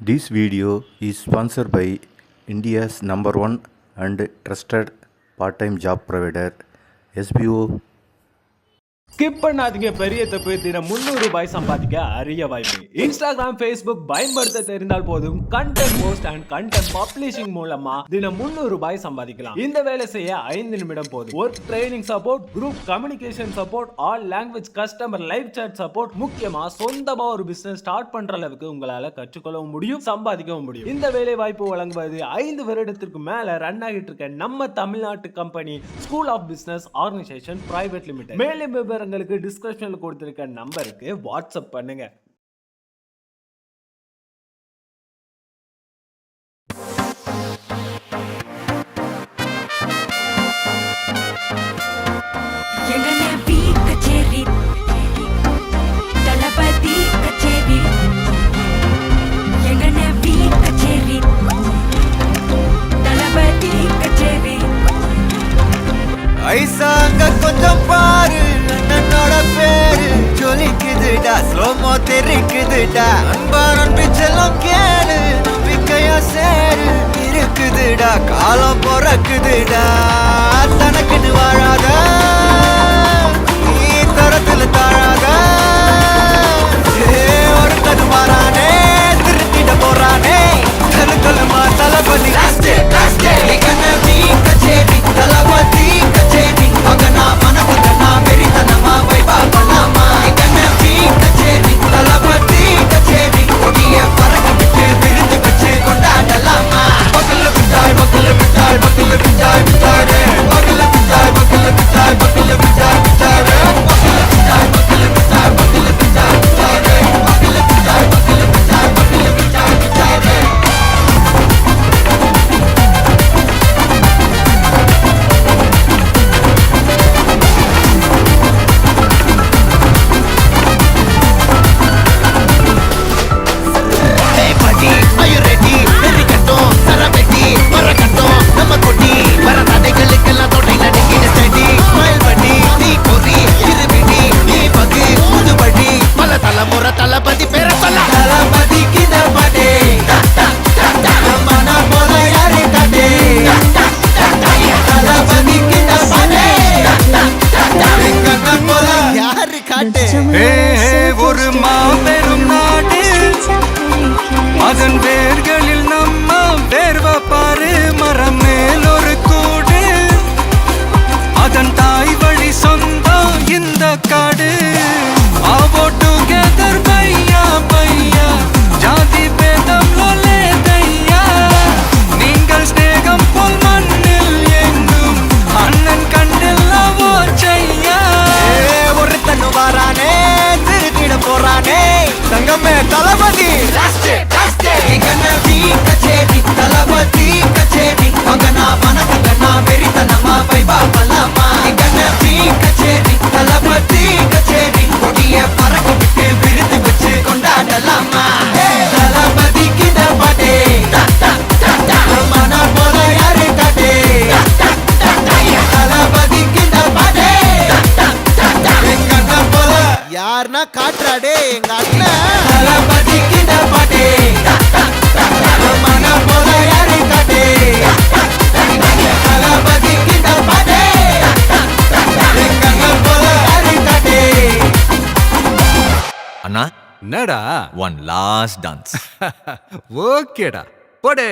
This video is sponsored by India's number one and trusted part-time job provider, SBO. Skip பண்ணாதீங்க, பெரிய தப்பு. தினம் 300 ரூபாய் சம்பாதிக்க அரிய வாய்ப்பு. இன்ஸ்டாகிராம், ஃபேஸ்புக் பயன்படுத்த தெரிந்தால் போதும் content post and content publishing மூலமா தினம் 300 ரூபாய் சம்பாதிக்கலாம். இந்த வேலை செய்ய 5 நிமிடம் போதும். Work training support, group communication support, all language customer live chat support, முக்கியமா சொந்தமா ஒரு பிசினஸ் ஸ்டார்ட் பண்ற அளவுக்கு உங்களால கற்றுக்கொள்ளவும் முடியும், சம்பாதிக்கவும் முடியும். இந்த வேலை வாய்ப்பு வழங்குவது 5 வருடத்திற்கு மேல ரன் ஆகிட்டு இருக்க நம்ம தமிழ்நாட்டு company school of business organisation private limited. மேலும் விவரங்களுக்கு டிஸ்கிரிப்ஷன்ல கொடுத்திருக்க நம்பருக்கு வாட்ஸ்அப் பண்ணுங்க. ஐசாங்க கொஞ்சம் பாரு, அண்ணனோட பேரு ஜொலிக்குதுடா, ஸ்லோமோ தெரிக்குதுடா, அன்பான பிச்செல்லாம் கேளு, நம்பிக்கையா சேரு இருக்குதுடா, காலம் பிறக்குதுடா, தனக்குன்னு வாழாத நீ தரத்துல தாழாத, ஒரு கது மாறானே திருத்திட போறானே, கலுக்கலுமா தளபதி கச்சேரி தளபதி கச்சேரி மகனா மனசுகனா வெறித்தனமா வைபா பண்ணாமா கச்சேரி தளபதி கச்சேரி கொடிய பறக்க விட்டு விருந்து வச்சு கொண்டாடலாமா. பக்கல்ல விட்டாய் பக்கல்ல விட்டாய் பக்கல்ல விட்டாய் விட்டாரே, பக்கல்ல விட்டாய் பக்கல்ல விட்டாய் பக்கல்ல விட்டாய் விட்டாரே, பக்கல்ல விட்டாய் பக்கல்ல விட்டாய் பக்கல்ல விட்டாய் விட்டாரே, பக்கல்ல விட்டாய் பக்கல்ல விட்டாய் பக்கல்ல விட்டாய் விட்டாரே. தளபதி பேர சொல்ல தளபதி கித படே மன போல யாரே காட்டே, தளபதி கித படே கண்ண போல யாரு காட்டே. ஒரு மாபெரும் நாடு, அதன் வேர்களில் நம்ம வேர்வ பாரு, மரம் மேல் ஒரு கூடு, அதன் தாய் வழி சொந்தம் இந்த காடு. आवो टुगेदर भैया भैया, जाति भेदம் லோலே தையா, நீங்கள் ஸ்நேகம் போல் மண்ணில் எங்கும் அண்ணன் கண்டெல்லவோ செய்யா. ஒருத்தனு வாரானே திருத்திட போறானே, தங்கமே தளபதி கச்சேரி தளபதி கச்சேரி மகனா மனசகனா வெறித்தனமா வைபா பண்ணலாமா. கச்சேரி தளபதி கச்சேரி கொடிய பறக்க விட்டு விருந்து வச்சு கொண்டாடலாமா. தளபதி கிட்ட பாட்டே மன போல யாரு காட்டே, தளபதி கிட்ட பாட்டே எங்க அண்ணன் போல யாருன்னா காட்டுறாடே எங்க அண்ணன். தளபதி கிட்ட பாட்டே மன போல யாரு காட்டே, தளபதி கிட்ட பாட்டே எங்க அண்ணன் போல யாரு காட்டே. அண்ணா என்னடா ஒன் லாஸ்ட் டான்ஸ். ஓகேடா போடே.